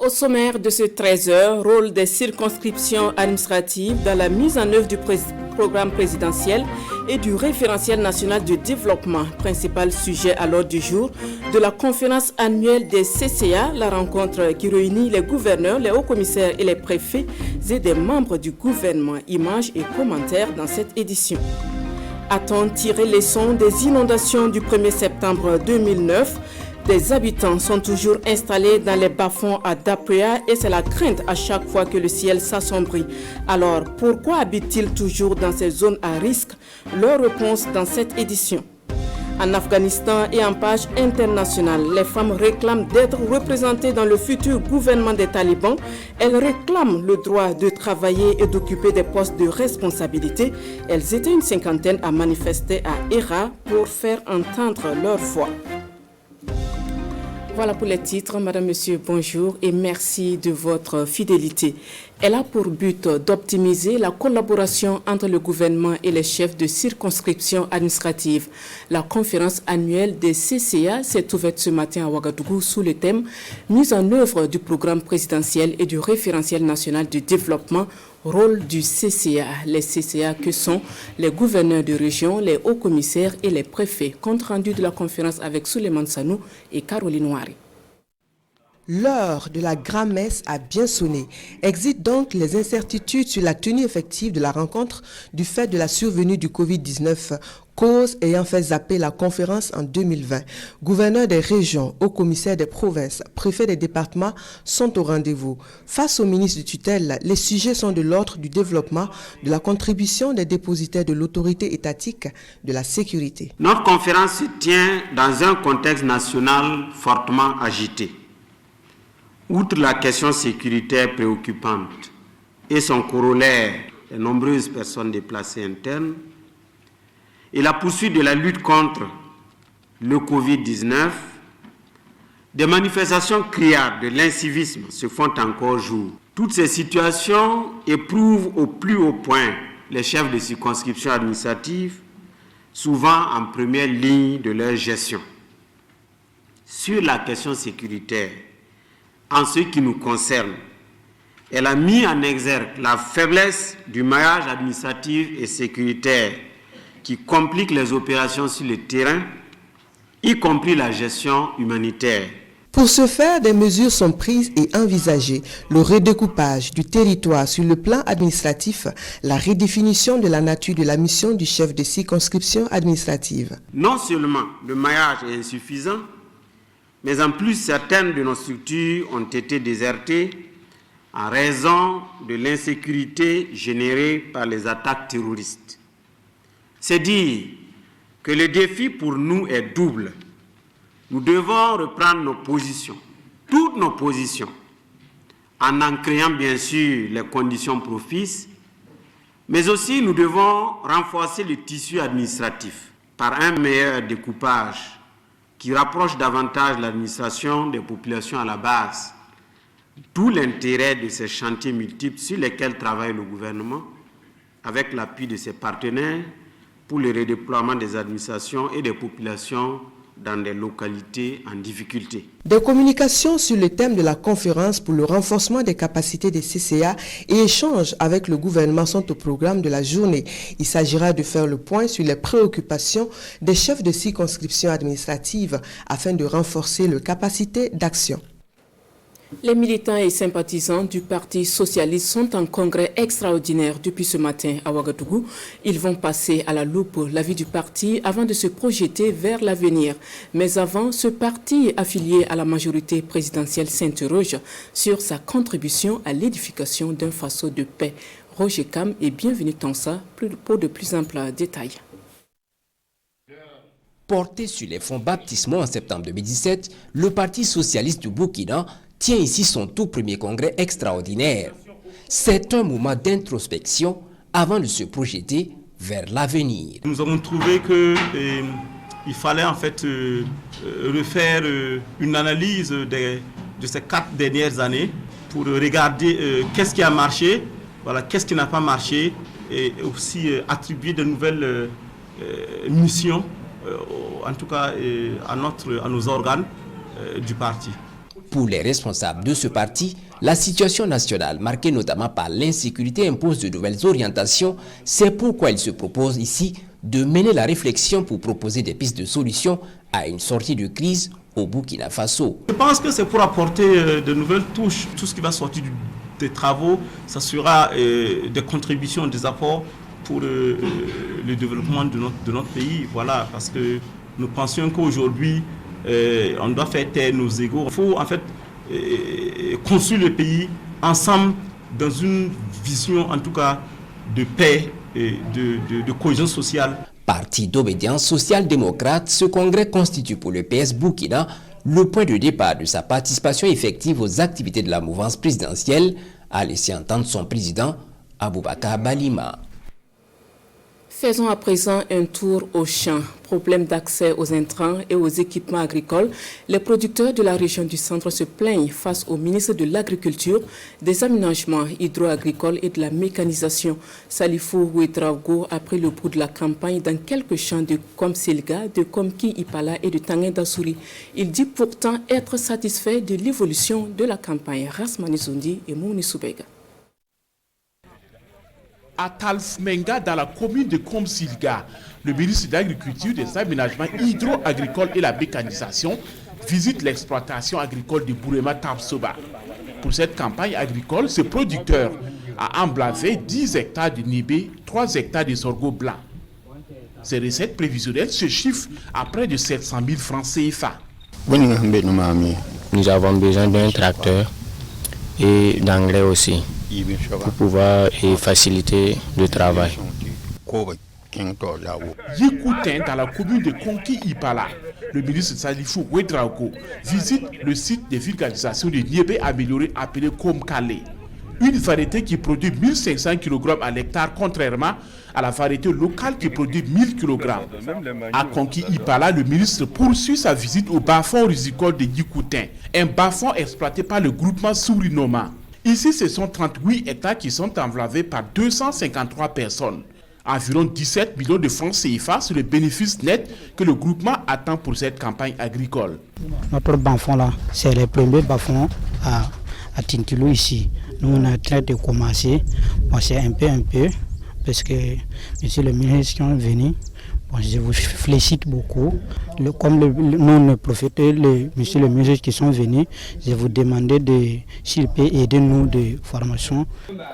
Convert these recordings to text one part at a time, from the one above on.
Au sommaire de ce 13h, rôle des circonscriptions administratives dans la mise en œuvre du programme présidentiel et du référentiel national de développement, principal sujet à l'ordre du jour de la conférence annuelle des CCA, la rencontre qui réunit les gouverneurs, les hauts commissaires et les préfets et des membres du gouvernement. Images et commentaires dans cette édition. A-t-on tiré les leçons des inondations du 1er septembre 2009? Des habitants sont toujours installés dans les bas-fonds à Dapréa et c'est la crainte à chaque fois que le ciel s'assombrit. Alors, pourquoi habitent-ils toujours dans ces zones à risque? Leur réponse dans cette édition. En Afghanistan et en page internationale, les femmes réclament d'être représentées dans le futur gouvernement des talibans. Elles réclament le droit de travailler et d'occuper des postes de responsabilité. Elles étaient une cinquantaine à manifester à Héra pour faire entendre leur voix. Voilà pour les titres. Madame, Monsieur, bonjour et merci de votre fidélité. Elle a pour but d'optimiser la collaboration entre le gouvernement et les chefs de circonscription administrative. La conférence annuelle des CCA s'est ouverte ce matin à Ouagadougou sous le thème « Mise en œuvre du programme présidentiel et du référentiel national de développement ». Rôle du CCA. Les CCA que sont les gouverneurs de région, les hauts commissaires et les préfets. Compte rendu de la conférence avec Souleymane Sanou et Caroline Ouari. L'heure de la grand-messe a bien sonné. Exit donc les incertitudes sur la tenue effective de la rencontre du fait de la survenue du Covid-19, cause ayant fait zapper la conférence en 2020. Gouverneurs des régions, hauts commissaires des provinces, préfets des départements sont au rendez-vous. Face au ministre de tutelle, les sujets sont de l'ordre du développement, de la contribution des dépositaires de l'autorité étatique, de la sécurité. Notre conférence se tient dans un contexte national fortement agité. Outre la question sécuritaire préoccupante et son corollaire, les nombreuses personnes déplacées internes, et la poursuite de la lutte contre le Covid-19, des manifestations criardes de l'incivisme se font encore jour. Toutes ces situations éprouvent au plus haut point les chefs de circonscription administrative, souvent en première ligne de leur gestion. Sur la question sécuritaire, en ce qui nous concerne, elle a mis en exergue la faiblesse du maillage administratif et sécuritaire qui complique les opérations sur le terrain, y compris la gestion humanitaire. Pour ce faire, des mesures sont prises et envisagées. Le redécoupage du territoire sur le plan administratif, la redéfinition de la nature de la mission du chef de circonscription administrative. Non seulement le maillage est insuffisant, mais en plus certaines de nos structures ont été désertées en raison de l'insécurité générée par les attaques terroristes. C'est dire que le défi pour nous est double. Nous devons reprendre nos positions, toutes nos positions, en créant bien sûr les conditions propices, mais aussi nous devons renforcer le tissu administratif par un meilleur découpage qui rapproche davantage l'administration des populations à la base. D'où l'intérêt de ces chantiers multiples sur lesquels travaille le gouvernement, avec l'appui de ses partenaires, pour le redéploiement des administrations et des populations dans des localités en difficulté. Des communications sur le thème de la conférence pour le renforcement des capacités des CCA et échanges avec le gouvernement sont au programme de la journée. Il s'agira de faire le point sur les préoccupations des chefs de circonscription administrative afin de renforcer leurs capacités d'action. Les militants et sympathisants du Parti socialiste sont en congrès extraordinaire depuis ce matin à Ouagadougou. Ils vont passer à la loupe la vie du parti avant de se projeter vers l'avenir. Mais avant, ce parti affilié à la majorité présidentielle s'interroge sur sa contribution à l'édification d'un faisceau de paix. Roger Cam et bienvenue Tansa pour de plus amples détails. Porté sur les fonds baptismaux en septembre 2017, le Parti socialiste du Burkina tient ici son tout premier congrès extraordinaire. C'est un moment d'introspection avant de se projeter vers l'avenir. Nous avons trouvé qu'il fallait en fait refaire une analyse de ces 4 dernières années pour regarder qu'est-ce qui a marché, voilà, qu'est-ce qui n'a pas marché et aussi attribuer de nouvelles missions, en tout cas à nos organes du parti. Pour les responsables de ce parti, la situation nationale, marquée notamment par l'insécurité, impose de nouvelles orientations. C'est pourquoi ils se proposent ici de mener la réflexion pour proposer des pistes de solutions à une sortie de crise au Burkina Faso. Je pense que c'est pour apporter de nouvelles touches. Tout ce qui va sortir des travaux, ça sera des contributions, des apports pour le développement de notre pays. Voilà, parce que nous pensions qu'aujourd'hui, on doit faire taire nos égos. Il faut en fait construire le pays ensemble dans une vision en tout cas de paix et de cohésion sociale. Parti d'obédience social-démocrate, ce congrès constitue pour le PS Burkina le point de départ de sa participation effective aux activités de la mouvance présidentielle, a laissé entendre son président Aboubakar Balima. Faisons à présent un tour aux champs. Problème d'accès aux intrants et aux équipements agricoles. Les producteurs de la région du centre se plaignent face au ministre de l'Agriculture, des aménagements hydro-agricoles et de la mécanisation. Salifou Ouedraogo a pris le pouls de la campagne dans quelques champs de Komsilga, de Komki Ipala et de Tangendasouri. Il dit pourtant être satisfait de l'évolution de la campagne. Rasmani Zondi et Mouni Soubega. À Talfmenga, dans la commune de Komsilga, le ministre de l'Agriculture, des Aménagements hydro-agricoles et la mécanisation visite l'exploitation agricole de Bourema Tapsoba. Pour cette campagne agricole, ce producteur a emblavé 10 hectares de nibé, 3 hectares de sorgho blanc. Ces recettes prévisionnelles se chiffrent à près de 700 000 francs CFA. Nous avons besoin d'un tracteur et d'engrais aussi, pour pouvoir faciliter le travail. Yekoutin, dans la commune de Konki Ipala, le ministre Salifou Ouedraogo visite le site de vulgarisation de Niébé amélioré appelé Komkale, une variété qui produit 1500 kg à l'hectare, contrairement à la variété locale qui produit 1000 kg. À Konki Ipala, le ministre poursuit sa visite au bas-fond risicole de Yekoutin, un bas-fond exploité par le groupement Sourinoma. Ici, ce sont 38 hectares qui sont enveloppés par 253 personnes. Environ 17 millions de francs CFA sur le bénéfice net que le groupement attend pour cette campagne agricole. Notre bas-fond là, c'est le premier bas-fond à Tintilou ici. Nous, on est en train de commencer. Bon, c'est un peu, parce que monsieur le ministre qui est venu, bon, je vous félicite beaucoup. Comme nous, le prophète, monsieur le ministre qui sont venus, je vous demandais s'il peut aider nous de formation.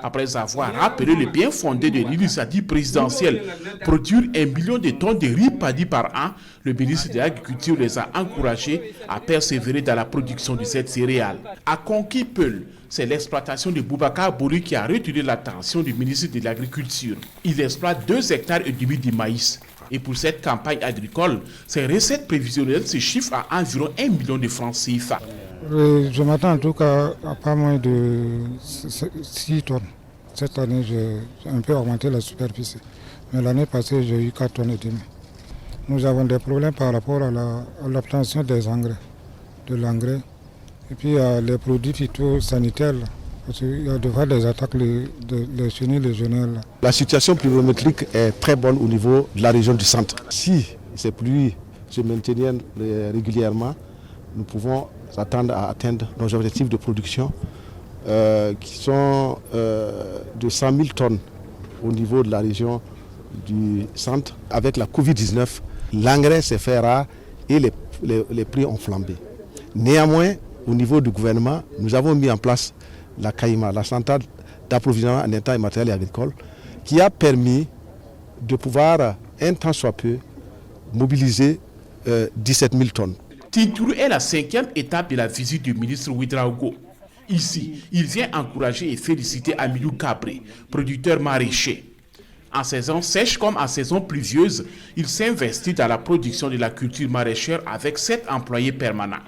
Après avoir rappelé le bien fondé de l'initiative présidentielle, produire 1 million de tonnes de riz paddy par an, le ministre de l'Agriculture les a encouragés à persévérer dans la production de cette céréale. À Konki Peul, c'est l'exploitation de Boubacar Bouri qui a retenu l'attention du ministre de l'Agriculture. Il exploite 2,5 hectares de maïs. Et pour cette campagne agricole, ces recettes prévisionnelles se chiffrent à environ 1 million de francs CFA. Je m'attends en tout cas à pas moins de 6 tonnes. Cette année, j'ai un peu augmenté la superficie. Mais l'année passée, j'ai eu 4 tonnes et demi. Nous avons des problèmes par rapport à l'obtention des engrais, de l'engrais. Et puis les produits phytosanitaires. Parce qu'il y a de fois des attaques, les chenilles légionnaires. La situation pluviométrique est très bonne au niveau de la région du centre. Si ces pluies se maintiennent régulièrement, nous pouvons s'attendre à atteindre nos objectifs de production qui sont de 100 000 tonnes au niveau de la région du centre. Avec la Covid-19, l'engrais s'est fait rare et les prix ont flambé. Néanmoins, au niveau du gouvernement, nous avons mis en place la CAIMA, la centrale d'approvisionnement en intrants et matériel agricole, qui a permis de pouvoir, un temps soit peu, mobiliser 17 000 tonnes. Tintourou est la 5e étape de la visite du ministre Ouedraogo. Ici, il vient encourager et féliciter Amilou Cabré, producteur maraîcher. En saison sèche comme en saison pluvieuse, il s'investit dans la production de la culture maraîchère avec 7 employés permanents.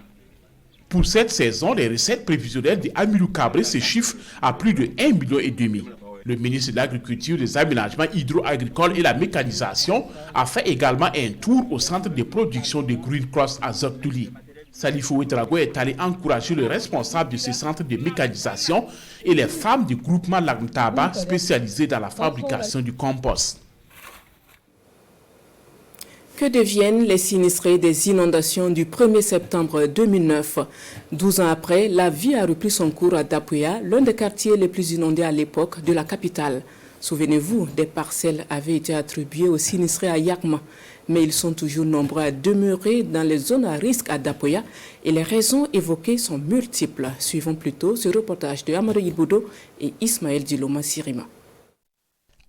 Pour cette saison, les recettes prévisionnelles d'Amilou Cabré se chiffrent à plus de 1,5 million. Le ministre de l'Agriculture, des Aménagements hydro-agricoles et la mécanisation a fait également un tour au centre de production de Green Cross à Zoktouli. Salifou Ouedraogo est allé encourager le responsable de ce centre de mécanisation et les femmes du groupement Lagntaba spécialisées dans la fabrication du compost. Que deviennent les sinistrés des inondations du 1er septembre 2009 ? 12 ans après, la vie a repris son cours à Dapuya, l'un des quartiers les plus inondés à l'époque de la capitale. Souvenez-vous, des parcelles avaient été attribuées aux sinistrés à Yakma, mais ils sont toujours nombreux à demeurer dans les zones à risque à Dapuya et les raisons évoquées sont multiples. Suivons plutôt ce reportage de Amadou Iboudo et Ismaël Diloma Sirima.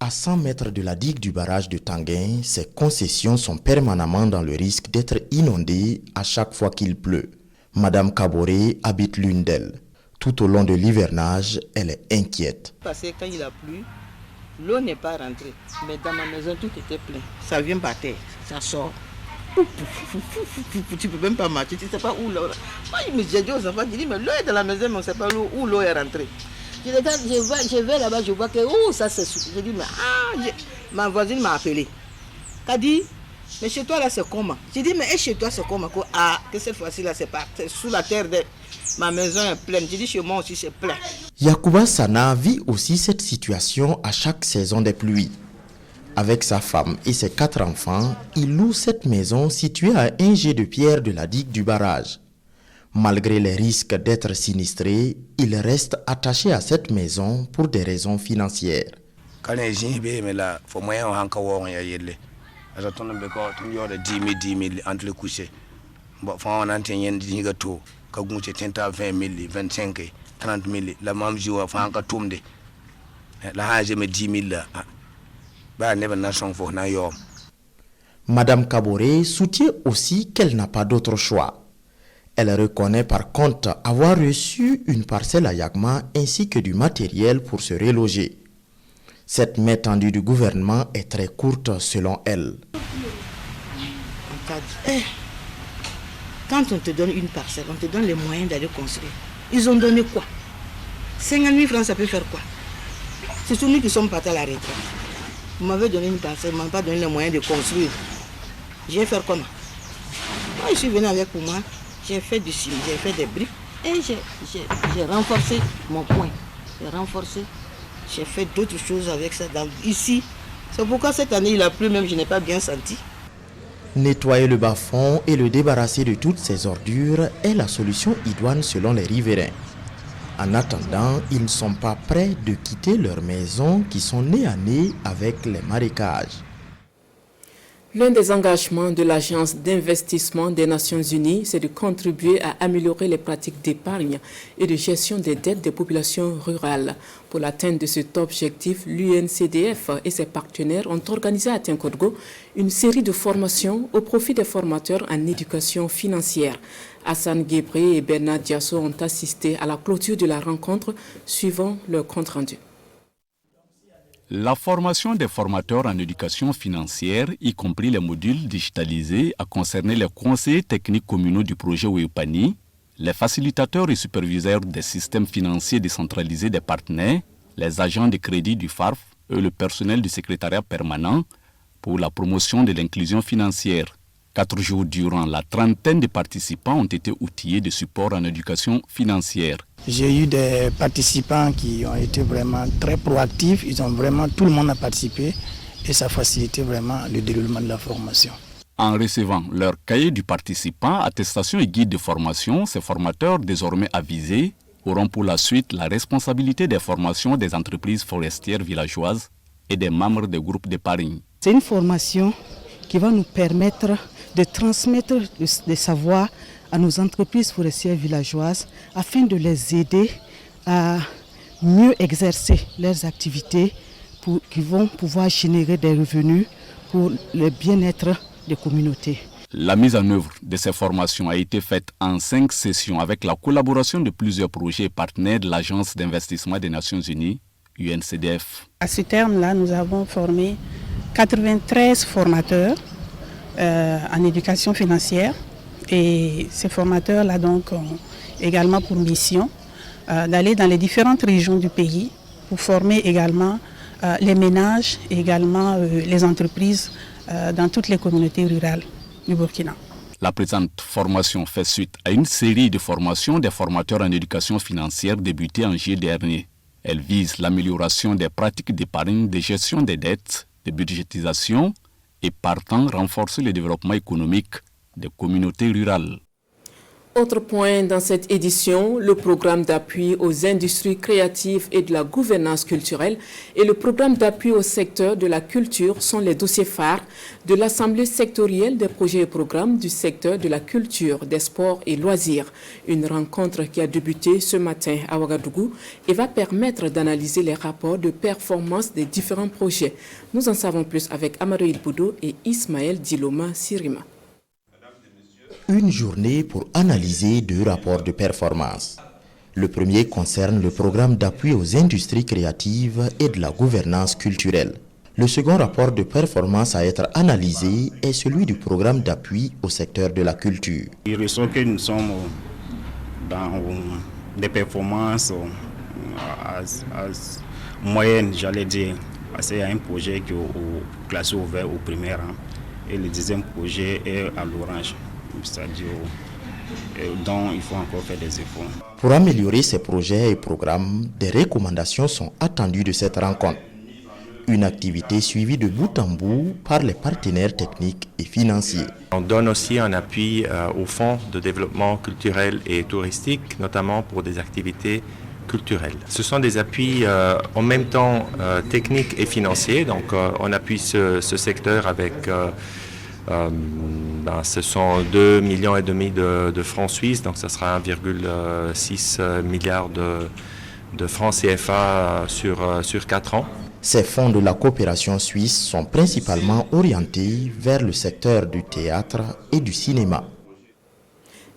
À 100 mètres de la digue du barrage de Tanguin, ces concessions sont permanemment dans le risque d'être inondées à chaque fois qu'il pleut. Madame Kaboré habite l'une d'elles. Tout au long de l'hivernage, elle est inquiète. Parce que quand il a plu, l'eau n'est pas rentrée. Mais dans ma maison, tout était plein. Ça vient par terre, ça sort. Tu ne peux même pas marcher, tu ne sais pas où l'eau. Moi, j'ai dit aux enfants, j'ai dit, mais l'eau est dans la maison, mais on ne sait pas où l'eau est rentrée. Je vais là-bas, je vois que ça c'est souffle. Je dis, mais ma voisine m'a appelé. Elle a dit, mais chez toi là c'est comment? J'ai dit, mais chez toi c'est comment? Que cette fois-ci là c'est sous la terre, ma maison est pleine. J'ai dit, chez moi aussi c'est plein. Yacouba Sana vit aussi cette situation à chaque saison des pluies. Avec sa femme et ses 4 enfants, il loue cette maison située à un jet de pierre de la digue du barrage. Malgré les risques d'être sinistré, il reste attaché à cette maison pour des raisons financières. Quand les gens mais là, faut moyen on encore on y aller. Alors ton be ko ton yo de 10 000 entre le coucher. Bon, faut on entend yen dinga to, ka gunche tenta 20 000, 25, 30 000. La mam jour faut encore tomber. La haje me 10 000 là. Ba never na song for na yo. Madame Kaboré soutient aussi qu'elle n'a pas d'autre choix. Elle reconnaît par contre avoir reçu une parcelle à Yakma ainsi que du matériel pour se reloger. Cette main tendue du gouvernement est très courte selon elle. Quand on te donne une parcelle, on te donne les moyens d'aller construire. Ils ont donné quoi? 50 000 francs, ça peut faire quoi? C'est tous nous qui sommes partis à la retraite. Vous m'avez donné une parcelle, vous ne m'avez pas donné les moyens de construire. Je vais faire comment? Moi, je suis venu avec pour moi. J'ai fait du ciment, j'ai fait des briques et j'ai renforcé mon point. J'ai renforcé, j'ai fait d'autres choses avec ça ici. C'est pourquoi cette année il a plu, même je n'ai pas bien senti. Nettoyer le bas-fond et le débarrasser de toutes ces ordures est la solution idoine selon les riverains. En attendant, ils ne sont pas prêts de quitter leurs maisons qui sont nez à nez avec les marécages. L'un des engagements de l'Agence d'investissement des Nations Unies, c'est de contribuer à améliorer les pratiques d'épargne et de gestion des dettes des populations rurales. Pour l'atteinte de cet objectif, l'UNCDF et ses partenaires ont organisé à Tinkodgo une série de formations au profit des formateurs en éducation financière. Hassan Guébré et Bernard Diasso ont assisté à la clôture de la rencontre, suivant leur compte-rendu. La formation des formateurs en éducation financière, y compris les modules digitalisés, a concerné les conseillers techniques communaux du projet Weyupani, les facilitateurs et superviseurs des systèmes financiers décentralisés des partenaires, les agents de crédit du FARF et le personnel du secrétariat permanent pour la promotion de l'inclusion financière. 4 jours durant, la trentaine de participants ont été outillés de support en éducation financière. J'ai eu des participants qui ont été vraiment très proactifs. Tout le monde a participé et ça a facilité vraiment le déroulement de la formation. En recevant leur cahier du participant, attestation et guide de formation, ces formateurs désormais avisés auront pour la suite la responsabilité des formations des entreprises forestières villageoises et des membres des groupes d'épargne. C'est une formation qui va nous permettre de transmettre des savoirs à nos entreprises forestières villageoises afin de les aider à mieux exercer leurs activités qui vont pouvoir générer des revenus pour le bien-être des communautés. La mise en œuvre de ces formations a été faite en 5 sessions avec la collaboration de plusieurs projets partenaires de l'Agence d'investissement des Nations Unies, UNCDF. À ce terme-là, nous avons formé 93 formateurs en éducation financière. Et ces formateurs-là donc ont également pour mission d'aller dans les différentes régions du pays pour former également les ménages et également les entreprises dans toutes les communautés rurales du Burkina. La présente formation fait suite à une série de formations des formateurs en éducation financière débutées en juillet dernier. Elle vise l'amélioration des pratiques d'épargne, de gestion des dettes, de budgétisation et partant renforcer le développement économique des communautés rurales. Autre point dans cette édition, le programme d'appui aux industries créatives et de la gouvernance culturelle et le programme d'appui au secteur de la culture sont les dossiers phares de l'Assemblée sectorielle des projets et programmes du secteur de la culture, des sports et loisirs. Une rencontre qui a débuté ce matin à Ouagadougou et va permettre d'analyser les rapports de performance des différents projets. Nous en savons plus avec Amadou Boudou et Ismaël Diloma Sirima. Une journée pour analyser deux rapports de performance. Le premier concerne le programme d'appui aux industries créatives et de la gouvernance culturelle. Le second rapport de performance à être analysé est celui du programme d'appui au secteur de la culture. Il ressort que nous sommes dans des performances moyennes, j'allais dire. Il y a un projet qui est classé au vert au premier rang et le deuxième projet est à l'orange. C'est-à-dire dont il faut encore faire des efforts. Pour améliorer ces projets et programmes, des recommandations sont attendues de cette rencontre. Une activité suivie de bout en bout par les partenaires techniques et financiers. On donne aussi un appui au fonds de développement culturel et touristique, notamment pour des activités culturelles. Ce sont des appuis en même temps techniques et financiers, donc on appuie ce secteur avec... ce sont 2,5 millions de francs suisses, donc ça sera 1,6 milliard de francs CFA sur 4 ans. Ces fonds de la coopération suisse sont principalement orientés vers le secteur du théâtre et du cinéma.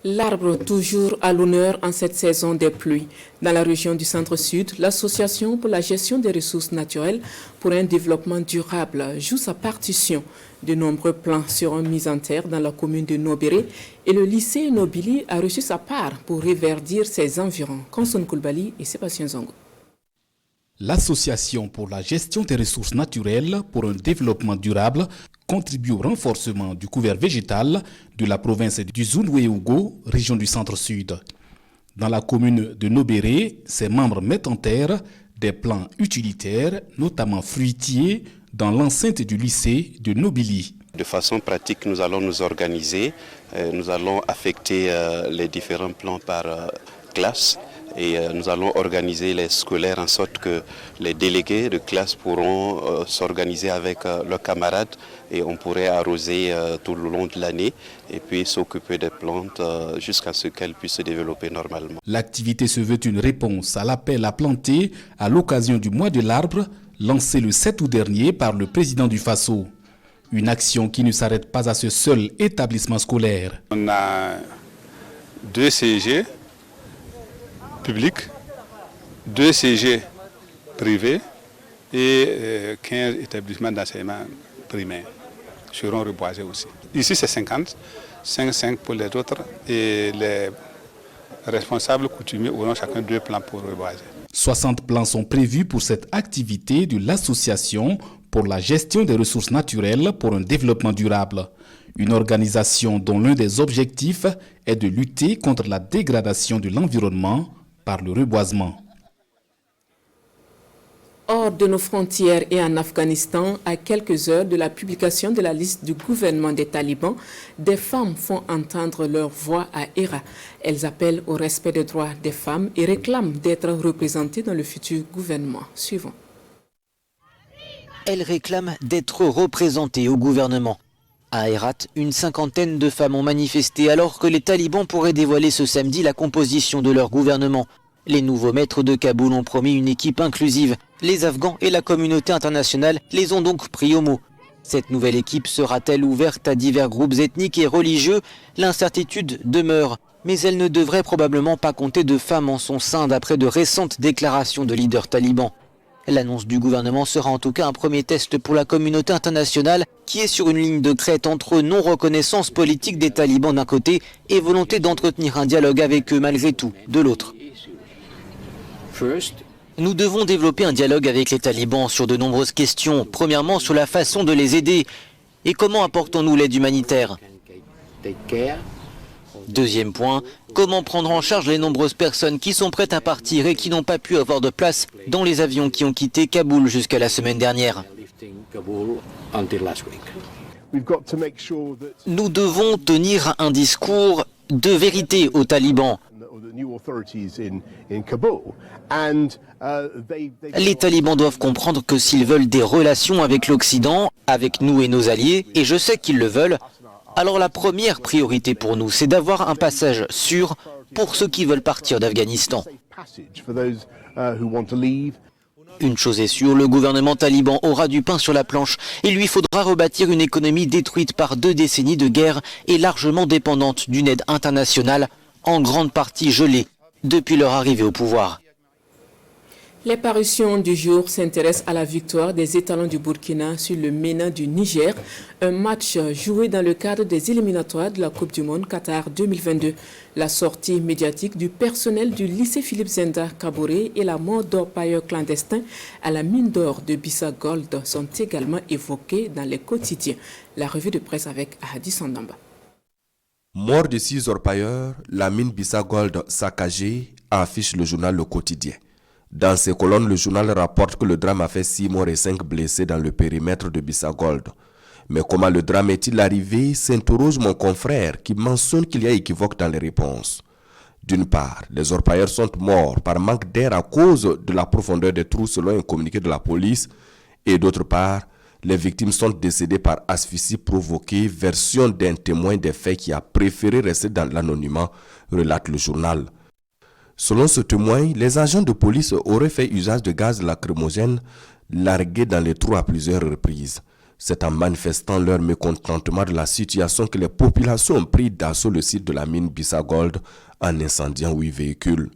L'arbre toujours à l'honneur en cette saison des pluies. Dans la région du Centre-Sud, l'Association pour la gestion des ressources naturelles pour un développement durable joue sa partition. De nombreux plans seront mis en terre dans la commune de Nobéré et le lycée Nobili a reçu sa part pour reverdir ses environs. Conson Koulbali et Sébastien Zongo. L'Association pour la gestion des ressources naturelles pour un développement durable contribue au renforcement du couvert végétal de la province du Zunwe-Ougo, région du Centre-Sud. Dans la commune de Nobéré, ses membres mettent en terre des plants utilitaires, notamment fruitiers, dans l'enceinte du lycée de Nobili. De façon pratique, nous allons nous organiser, nous allons affecter les différents plans par classe. Et nous allons organiser les scolaires en sorte que les délégués de classe pourront s'organiser avec leurs camarades et on pourrait arroser tout le long de l'année et puis s'occuper des plantes jusqu'à ce qu'elles puissent se développer normalement. L'activité se veut une réponse à l'appel à planter à l'occasion du mois de l'arbre lancé le 7 août dernier par le président du Faso. Une action qui ne s'arrête pas à ce seul établissement scolaire. On a 2 CG publics, 2 CG privés et 15 établissements d'enseignement primaire seront reboisés aussi. Ici c'est 50, 5 pour les autres et les responsables coutumiers auront chacun 2 plans pour reboiser. 60 plans sont prévus pour cette activité de l'Association pour la gestion des ressources naturelles pour un développement durable. Une organisation dont l'un des objectifs est de lutter contre la dégradation de l'environnement par le reboisement. Hors de nos frontières et en Afghanistan, à quelques heures de la publication de la liste du gouvernement des talibans, des femmes font entendre leur voix à Hérat. Elles appellent au respect des droits des femmes et réclament d'être représentées dans le futur gouvernement. Suivant. Elles réclament d'être représentées au gouvernement. À Hérat, une cinquantaine de femmes ont manifesté alors que les talibans pourraient dévoiler ce samedi la composition de leur gouvernement. Les nouveaux maîtres de Kaboul ont promis une équipe inclusive. Les Afghans et la communauté internationale les ont donc pris au mot. Cette nouvelle équipe sera-t-elle ouverte à divers groupes ethniques et religieux? L'incertitude demeure, mais elle ne devrait probablement pas compter de femmes en son sein d'après de récentes déclarations de leaders talibans. L'annonce du gouvernement sera en tout cas un premier test pour la communauté internationale qui est sur une ligne de crête entre non-reconnaissance politique des talibans d'un côté et volonté d'entretenir un dialogue avec eux malgré tout de l'autre. Nous devons développer un dialogue avec les talibans sur de nombreuses questions. Premièrement, sur la façon de les aider et comment apportons-nous l'aide humanitaire. Deuxième point, comment prendre en charge les nombreuses personnes qui sont prêtes à partir et qui n'ont pas pu avoir de place dans les avions qui ont quitté Kaboul jusqu'à la semaine dernière. Nous devons tenir un discours de vérité aux talibans. Les talibans doivent comprendre que s'ils veulent des relations avec l'Occident, avec nous et nos alliés, et je sais qu'ils le veulent, alors la première priorité pour nous, c'est d'avoir un passage sûr pour ceux qui veulent partir d'Afghanistan. Une chose est sûre, le gouvernement taliban aura du pain sur la planche. Il lui faudra rebâtir une économie détruite par 2 décennies de guerre et largement dépendante d'une aide internationale, en grande partie gelée depuis leur arrivée au pouvoir. Les parutions du jour s'intéressent à la victoire des étalons du Burkina sur le MENA du Niger, un match joué dans le cadre des éliminatoires de la Coupe du Monde Qatar 2022. La sortie médiatique du personnel du lycée Philippe Zenda Kaboré et la mort d'orpailleurs clandestins à la mine d'or de Bissa Gold sont également évoquées dans les quotidiens. La revue de presse avec Ahadi Sandamba. Mort de 6 orpailleurs, la mine Bissa Gold saccagée, affiche le journal Le Quotidien. Dans ses colonnes, le journal rapporte que le drame a fait 6 morts et 5 blessés dans le périmètre de Bissa Gold. Mais comment le drame est-il arrivé, s'interroge mon confrère qui mentionne qu'il y a équivoque dans les réponses. D'une part, les orpailleurs sont morts par manque d'air à cause de la profondeur des trous selon un communiqué de la police. Et d'autre part, les victimes sont décédées par asphyxie provoquée, version d'un témoin des faits qui a préféré rester dans l'anonymat, relate le journal. Selon ce témoin, les agents de police auraient fait usage de gaz lacrymogène largué dans les trous à plusieurs reprises. C'est en manifestant leur mécontentement de la situation que les populations ont pris d'assaut le site de la mine Bissa Gold en incendiant 8 véhicules.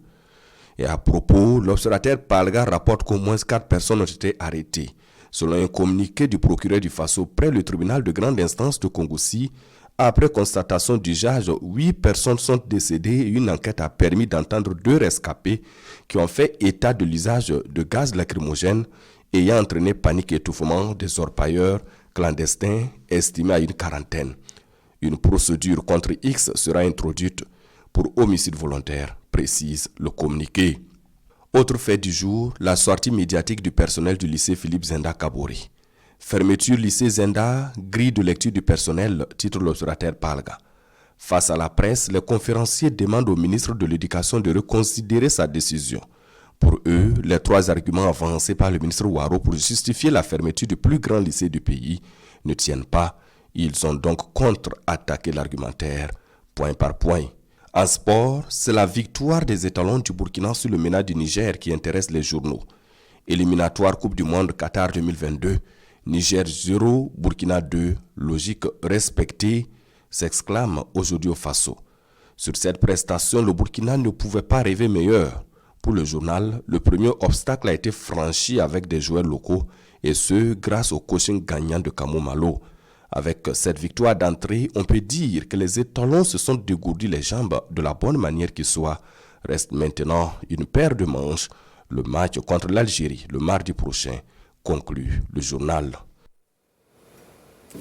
Et à propos, l'observateur Palga rapporte qu'au moins 4 personnes ont été arrêtées. Selon un communiqué du procureur du Faso près le tribunal de grande instance de Kongoussi, après constatation du juge, 8 personnes sont décédées et une enquête a permis d'entendre 2 rescapés qui ont fait état de l'usage de gaz lacrymogène ayant entraîné panique et étouffement des orpailleurs clandestins estimés à une quarantaine. Une procédure contre X sera introduite pour homicide volontaire, précise le communiqué. Autre fait du jour, la sortie médiatique du personnel du lycée Philippe Zenda Kaboré. Fermeture lycée Zenda, grille de lecture du personnel, titre l'observateur Palga. Face à la presse, les conférenciers demandent au ministre de l'Éducation de reconsidérer sa décision. Pour eux, les 3 arguments avancés par le ministre Ouaro pour justifier la fermeture du plus grand lycée du pays ne tiennent pas. Ils ont donc contre-attaqué l'argumentaire, point par point. En sport, c'est la victoire des étalons du Burkina sur le MENA du Niger qui intéresse les journaux. Éliminatoire Coupe du Monde Qatar 2022, Niger 0, Burkina 2, logique respectée, s'exclame aujourd'hui au Faso. Sur cette prestation, le Burkina ne pouvait pas rêver meilleur. Pour le journal, le premier obstacle a été franchi avec des joueurs locaux, et ce, grâce au coaching gagnant de Kamo Malo. Avec cette victoire d'entrée, on peut dire que les étalons se sont dégourdis les jambes de la bonne manière qu'ils soient. Reste maintenant une paire de manches, le match contre l'Algérie le mardi prochain, conclut le journal.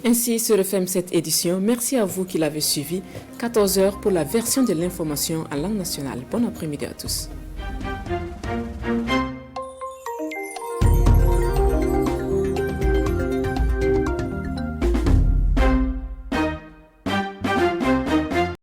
Ainsi se referme cette édition. Merci à vous qui l'avez suivi. 14h pour la version de l'information en langue nationale. Bon après-midi à tous.